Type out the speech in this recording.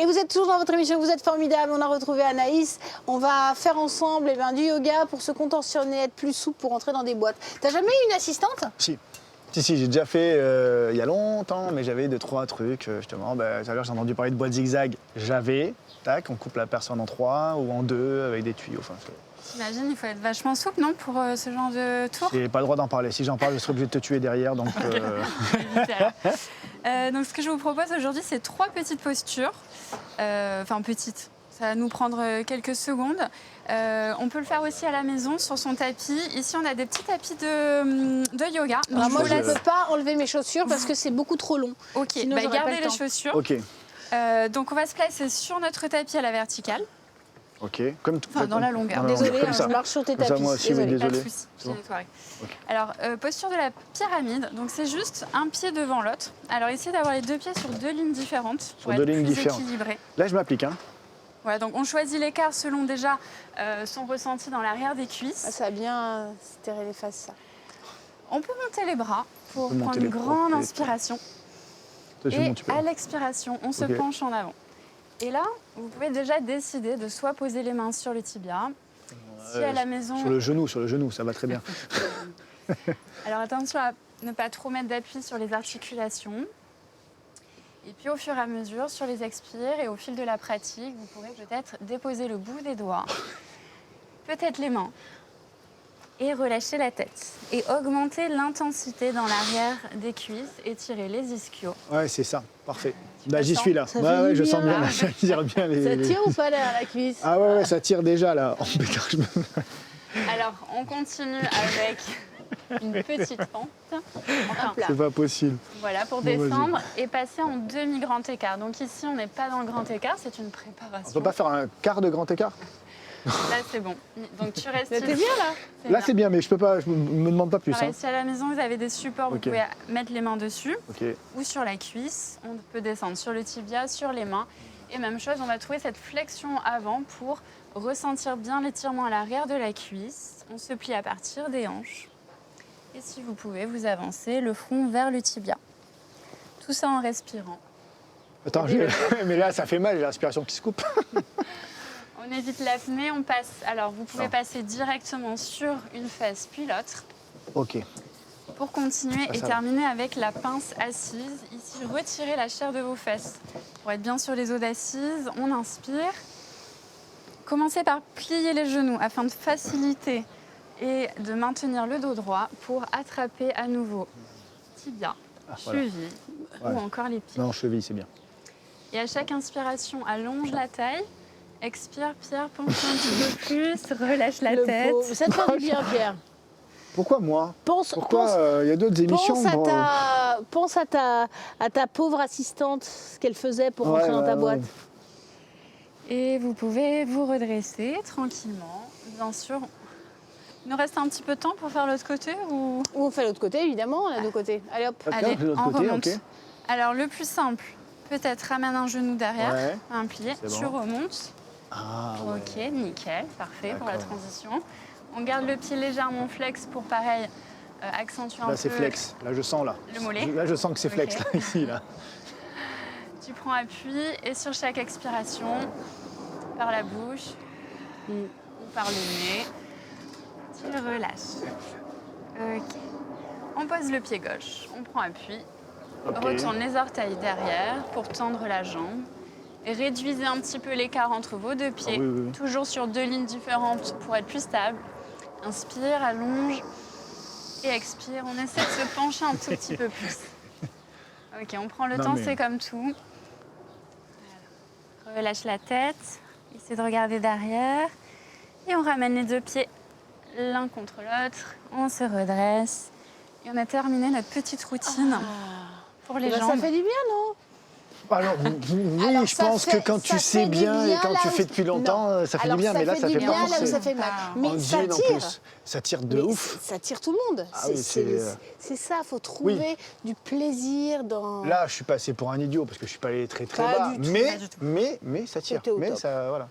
Et vous êtes toujours dans votre émission, vous êtes formidable, on a retrouvé Anaïs. On va faire ensemble du yoga pour se contorsionner, être plus souple pour entrer dans des boîtes. T'as jamais eu une assistante? Si, j'ai déjà fait il y a longtemps, mais j'avais 2-3 trucs. Justement, tout à l'heure j'ai entendu parler de boîte zigzag. Tac, on coupe la personne en 3 ou en 2 avec des tuyaux. Enfin, j'imagine il faut être vachement souple, non, pour ce genre de tour? j'ai pas le droit d'en parler. Si j'en parle, je serai obligé de te tuer derrière. Donc, donc ce que je vous propose aujourd'hui, c'est 3 petites postures. Enfin petites, ça va nous prendre quelques secondes. On peut le faire aussi à la maison sur son tapis. Ici, on a des petits tapis de yoga. Alors moi, je ne peux pas enlever mes chaussures parce que c'est beaucoup trop long. Ok, sinon, j'aurais pas gardez le les temps. chaussures. ok. Donc on va se placer sur notre tapis à la verticale. Ok, comme Enfin, dans la longueur. Désolée, comme hein, ça. je marche sur tes Comme ça, tapis. moi aussi, oui, Désolée. Pas de désolé. souci, je C'est bon. nettoierai. Ok. Alors, posture de la pyramide, donc c'est juste un pied devant l'autre. Alors, essayez d'avoir les 2 pieds sur 2 lignes différentes pour Sur 2 être lignes plus différentes. équilibré. Là, je m'applique. Hein. Voilà, donc on choisit l'écart selon déjà son ressenti dans l'arrière des cuisses. Ah, ça a bien serré les fesses, ça. On peut monter les bras pour On peut monter prendre les une bras, grande ok. inspiration. Toi, je Et monte, tu peux. à l'expiration, on se Ok. penche en avant. Et là, vous pouvez déjà décider de soit poser les mains sur le tibia, si à la maison... Sur le genou, ça va très bien. Alors attention à ne pas trop mettre d'appui sur les articulations. Et puis au fur et à mesure, sur les expires et au fil de la pratique, vous pourrez peut-être déposer le bout des doigts, peut-être les mains, et relâcher la tête. Et augmenter l'intensité dans l'arrière des cuisses, étirer les ischios. Ouais, c'est ça, parfait. Tu Là, j'y sens suis là. Ça Ouais, fait ouais, du je bien, sens bien, là. là, ça tire bien les... Ça tire ou pas derrière la cuisse? Ah ouais, ça tire déjà là. Oh, putain, Alors on continue avec une petite pente. Enfin, Hop là. c'est pas possible. voilà, pour Bon, vas-y. descendre et passer en demi-grand écart. Donc ici, on n'est pas dans le grand écart, c'est une On préparation. peut pas faire un quart de grand écart? Là, c'est bon. Donc tu restes T'es bien, là? Là, c'est bien, mais je peux pas, je me demande pas plus. Pareil, Hein. si à la maison, vous avez des supports, vous Ok. pouvez mettre les mains dessus Ok. ou sur la cuisse. On peut descendre sur le tibia, sur les mains. Et même chose, on va trouver cette flexion avant pour ressentir bien l'étirement à l'arrière de la cuisse. On se plie à partir des hanches. Et si vous pouvez, vous avancez le front vers le tibia. Tout ça en respirant. Attends, mais là, ça fait mal, j'ai la respiration qui se coupe. On évite l'apnée, on passe. Alors, vous pouvez Non. passer directement sur une fesse puis l'autre Ok. pour continuer Ah, et ça va. terminer avec la pince assise. Ici, retirez la chair de vos fesses. Pour être bien sur les os d'assise, on inspire. Commencez par plier les genoux afin de faciliter et de maintenir le dos droit pour attraper à nouveau tibia, voilà. cheville Ouais. ou encore les pieds. Non, cheville, c'est bien. Et à chaque inspiration, allonge la taille. Expire, Pierre, penche un petit peu plus, relâche la Le tête. pauvre. Ça te fait du bien, Pierre. Pourquoi moi? Pense, Pourquoi il y a d'autres émissions? pense à ta pauvre assistante, ce qu'elle faisait pour Ouais, rentrer dans ta ouais, boîte. ouais. Et vous pouvez vous redresser tranquillement. Bien sûr, il nous reste un petit peu de temps pour faire l'autre côté ou... Ou on fait l'autre côté, évidemment, on a deux côtés. Allez hop. Hop, Allez, de l'autre on côté, remonte. ok. Alors, le plus simple, peut-être ramène un genou derrière, Ouais. un plié, C'est tu bon. remontes. Ah, ouais. Ok, nickel, parfait pour la D'accord. transition. On garde le pied légèrement flex pour, pareil, accentuer un Là, peu c'est flex. Là, je sens là. le mollet. Là, je sens que c'est flex, Ok. là, ici, là. Tu prends appui et sur chaque expiration, par la bouche ou par le nez, tu relâches. Ok. On pose le pied gauche, on prend appui, Ok. retourne les orteils derrière pour tendre la jambe. Et réduisez un petit peu l'écart entre vos 2 pieds, Ah oui, oui, oui. toujours sur 2 lignes différentes pour être plus stable. Inspire, allonge et expire. On essaie de se pencher un tout petit peu plus. Ok, on prend le Non, temps, mais- c'est comme tout. Voilà. Relâche la tête, essaie de regarder derrière. Et on ramène les 2 pieds l'un contre l'autre. On se redresse. Et on a terminé notre petite routine pour les Eh ben, jambes. ça fait du bien, non? Alors, oui, Alors, je ça pense fait- que quand tu ça sais fait du bien et bien quand là tu où- fais depuis longtemps, Non. ça fait Alors, du bien. Mais là, ça du fait bien pas là où forcément. ça fait mal. Ah. Mais En ça jean, en tire. plus. Ça tire de Mais ouf. ça tire tout le monde. Ah oui, c'est- C'est ça, il faut trouver du plaisir dans... Là, je suis passé pour un idiot parce que je suis pas allé très Pas bas. du tout, Mais, pas du tout. mais ça tire. C'était au Mais top. ça, voilà.